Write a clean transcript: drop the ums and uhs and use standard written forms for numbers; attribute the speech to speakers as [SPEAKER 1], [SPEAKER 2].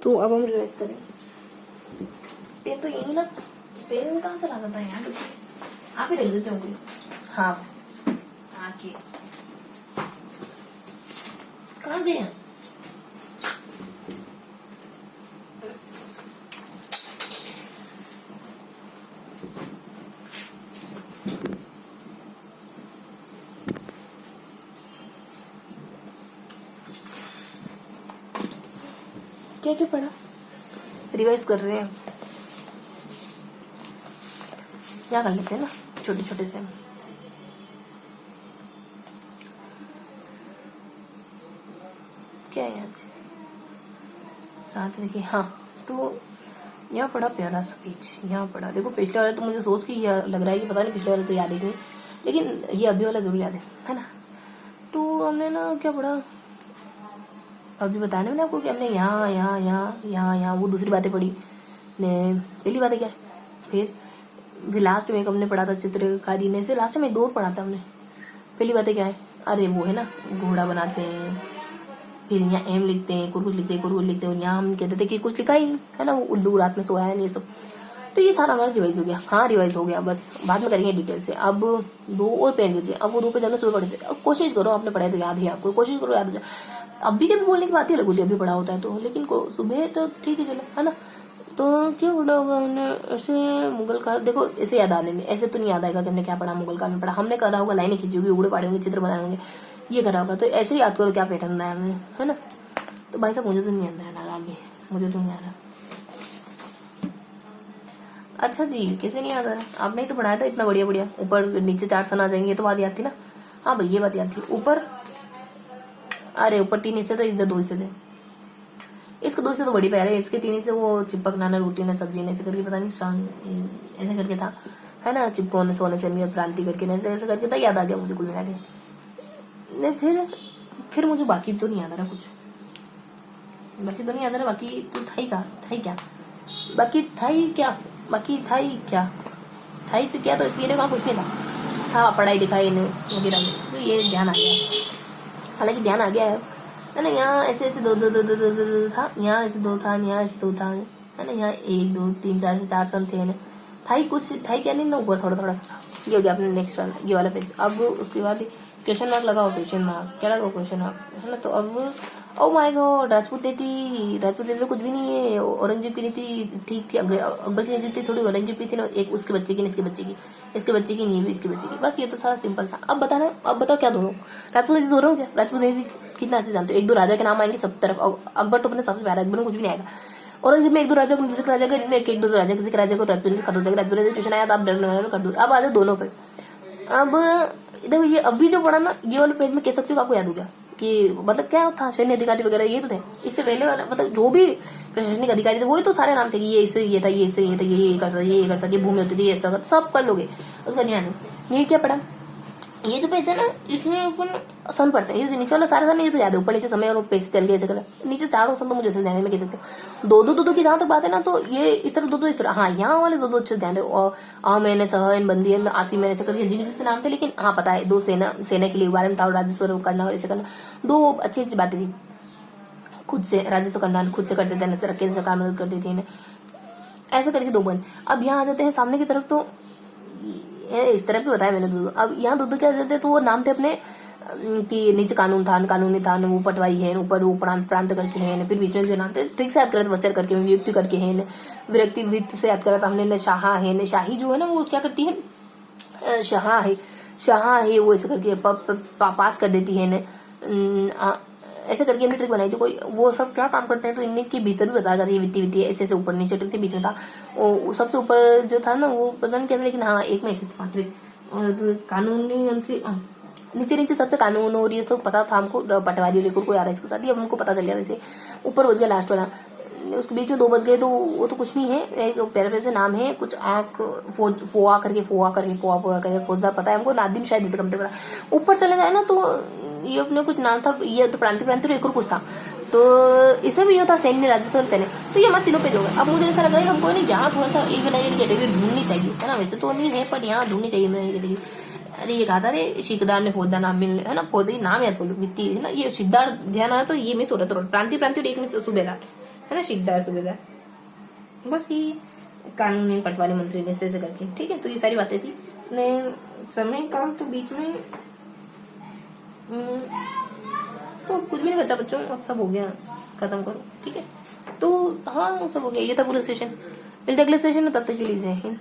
[SPEAKER 1] तो अब हम रिवाइज करें। पेन तो यही ना, पेन कहाँ चला जाता है यार, आप ही रख देते होंगे। हाँ आके कहाँ गए हैं? क्या क्या पढ़ा? रिवाइज कर रहे हैं, क्या कर लेते हैं ना छोटे छोटे से। क्या है आज साथ देखिए। हाँ तो यहाँ पढ़ा प्यारा सा पेज, यहाँ पढ़ा देखो। पिछले वाला तो मुझे सोच के यह लग रहा है कि पता नहीं पिछले वाला तो याद ही नहीं, लेकिन ये अभी वाला जरूर याद है ना। तो हमने ना क्या पढ़ा अभी बताने में ना आपको कि हमने यहाँ यहाँ यहाँ यहाँ यहाँ वो दूसरी बातें पढ़ी ने। पहली बातें क्या है, फिर लास्ट में एक हमने पढ़ा था चित्रकारी ने से, लास्ट में दो पढ़ा था हमने। पहली बातें क्या है, अरे वो है ना घोड़ा बनाते हैं, फिर यहाँ एम लिखते हैं, कुछ लिखते हैं, कुछ लिखते हैं, और यहाँ हम कहते थे कि कुछ लिखा ही नहीं है ना, वो उल्लू रात में सोया है, ये सब। तो ये सारा हमारा रिवाइज हो गया। हाँ रिवाइज हो गया, बस बाद में करेंगे डिटेल से। अब दो और पेन बचे, अब वो दो पे जाने सुबह पढ़े थे। अब कोशिश करो, आपने पढ़ाई तो याद ही आपको, कोशिश करो याद हो जाए। अभी के भी बोलने की बात ही अलग होती है, अभी पढ़ा होता है तो, लेकिन सुबह तो ठीक है चलो, है ना। तो क्यों पढ़ा होगा हमने ऐसे मुगल काल, देखो ऐसे याद आने नहीं, ऐसे तो नहीं याद आएगा कि हमने क्या पढ़ा मुगल काल में पढ़ा। हमने करा होगा लाइनें खींची होगी, उगड़े पाड़े होंगे, चित्र बनाए होंगे, ये करा होगा। तो ऐसे ही याद करो क्या पैटर्न बनाया हमने, है ना। तो भाई साहब मुझे तो नहीं आता है ना आगे, मुझे तो नहीं आ रहा। अच्छा जी, कैसे नहीं याद आ रहा? आपने ही तो पढ़ाया था इतना बढ़िया बढ़िया, ऊपर नीचे 4 सन आ जाएंगे, तो बात याद थी ना। हाँ भाई ये बात याद थी। ऊपर अरे ऊपर 3 हिस्से थे, इधर 2 हिस्से थे। इसके 2 हिस्से तो बड़ी प्यारे, इसके 3 हिस्से वो चिपक नाना रोटी ने सब्जी ने ऐसे करके, पता नहीं ऐसे करके था, है ना। चिपको ने सोने से क्रांति करके ऐसे ऐसे करके था, याद आ गया मुझे कुल मिला के। फिर मुझे बाकी तो नहीं याद आ रहा कुछ, बाकी तो नहीं याद आ रहा। बाकी तो था ही क्या, बाकी था ही क्या, बाकी था ही क्या, था ही तो क्या, तो इसलिए वहाँ कुछ नहीं था पढ़ाई लिखाई वगैरह में। तो ये ध्यान आ गया, हालांकि ध्यान आ गया है ना। यहाँ ऐसे ऐसे दो था, यहाँ ऐसे 2 था, यहाँ ऐसे 2 था, है ना। यहाँ 1 2 3 4 से 4 सन थे ना। था ही कुछ, था ही क्या नहीं ना, ऊपर थोड़ा थोड़ा सा। ये हो गया अपने नेक्स्ट वाला, ये वाला पेज। अब उसके बाद क्वेश्चन मार्क लगाओ, क्वेश्चन मार्क क्या लगाओ, क्वेश्चन मार्क, है ना। तो अब ओ माय गॉड, राजपूत नीति तो कुछ भी नहीं है। औरंगजेब की नीति ठीक थी, अकबर की नीति थी थोड़ी, औरंगजेब की थी ना, एक उसके बच्चे की, इसके बच्चे की, इसके बच्चे की नहीं, इसके बच्चे की, बस ये तो सारा सिंपल था। अब बताना, अब बताओ क्या दोनों राजपूत नीति दोनों क्या, राजपूत नीति कितना अच्छे जानते हो। 1 2 राजा के नाम आएंगे सब तरफ, अकबर तो अपने सबसे प्यारा, अकबर में कुछ भी नहीं आएगा। औरंगजेब में 1 2 राजा को, दूसरे राजा का, एक 2 राजा, किसी राजा को राजपूत खत्म हो जाएगा, राजपूत ट्यूशन आया तो आप डर कर दो। अब आ जाओ दोनों पे। अब देखो ये अभी जो पढ़ा ना, ये वाले पेज में कह सकते हो आपको याद हो गया कि मतलब क्या था, सैन्य अधिकारी वगैरह ये तो थे। इससे पहले वाला मतलब जो भी प्रशासनिक अधिकारी थे वही तो सारे नाम थे कि ये इससे ये था, ये इससे ये था, ये करता, ये करता, ये भूमि होती थी, ये सब कर लोगे, उसका ध्यान नहीं। ये क्या पढ़ा, ये जो पेज है ना, इसमें अपन सन पढ़ते हैं, ये नीचे वाला सारा सन ये तो याद है, ऊपर नीचे समय और पेज चल गए ऐसे कर, नीचे 4 सन तो मुझे ऐसे ध्यान में कह सकते हो। 2 2 की जहां तक बात है ना, तो ये इस तरफ 2 2 इस तरह। हाँ यहाँ वाले 2 2 अच्छे ध्यान दो, मैंने सहन बंदी आसी मैंने ऐसे करके अजीब से नाम थे, लेकिन हाँ पता है 2 सेना के लिए बारे में था, और राजस्व करना और ऐसे करना, 2 अच्छी अच्छी बातें थी। खुद से राजस्व करना खुद से करते थे, ऐसे रख के सरकार मदद करती थी, ऐसे करके 2 बन। अब यहाँ आ जाते हैं सामने की तरफ, तो इस तरफ भी बताया मैंने 2 2। अब यहाँ 2 2 क्या देते, तो वो नाम थे अपने कि नीचे कानून था, कानूनी था, वो पटवारी है, ऊपर वो प्रांत करके है, फिर बीच में जो नाम थे ठीक से याद करा था, वचर करके, वियुक्ति करके है, विरक्ति वित्त से याद करा था हमने। शाह है, शाही जो है ना वो क्या करती है, शाह है वो ऐसे करके पास कर देती है, ऐसे करके हमने ट्रिक बनाई थी। कोई वो सब क्या काम करते हैं, तो इनके के भीतर भी बताया जाता है, वित्तीय ऐसे ऐसे ऊपर नीचे ट्रिक थी, बीच में था सबसे ऊपर जो था ना वो पता नहीं क्या था, लेकिन हाँ एक में ऐसे था ट्रिक, कानूनी मंत्री नीचे नीचे सबसे कानून और ये सब पता था हमको, पटवारी रिकॉर्ड कोई आ रहा है इसके साथ, ये हमको पता चल गया। जैसे ऊपर बच गया लास्ट वाला, उसके बीच में 2 बच गए, तो वो तो कुछ नहीं है, एक पैराग्राफ से नाम है कुछ आंख फोआ करके फौजदार पता है हमको, नादिम शायद इतना कम पता। ऊपर चले जाए ना तो ये अपने कुछ नाम था, ये तो प्रांति एक और कुछ था, तो इसमें भी ये था सैन्य, राजस्व और सैन्य। तो ये हमारे तीनों पेज हो गए। अब मुझे ऐसा लग रहा है हमको नहीं जहाँ थोड़ा सा एक बनाई कैटेगरी ढूंढनी चाहिए, है ना। वैसे तो नहीं है पर यहाँ ढूंढनी चाहिए कैटेगरी। अरे ये कहा था रे शिकदार ने फौजदार नाम मिलने, है ना, फौजी नाम याद बोलो वित्तीय, है ना। ये शिकदार ध्यान आ रहा तो ये मिस हो रहा था, प्रांति और एक मिस सूबेदार, है ना, शिकदार सूबेदार, बस ये कानूनी पटवारी मंत्री ने ऐसे करके, ठीक है। तो ये सारी बातें थी ने समय का। तो बीच में तो कुछ भी नहीं बचा बच्चों, अब सब हो गया, खत्म करो, ठीक है। तो हाँ सब हो गया, ये था पूरा सेशन। मिलते अगले सेशन में, तब तक के लिए जय हिंद।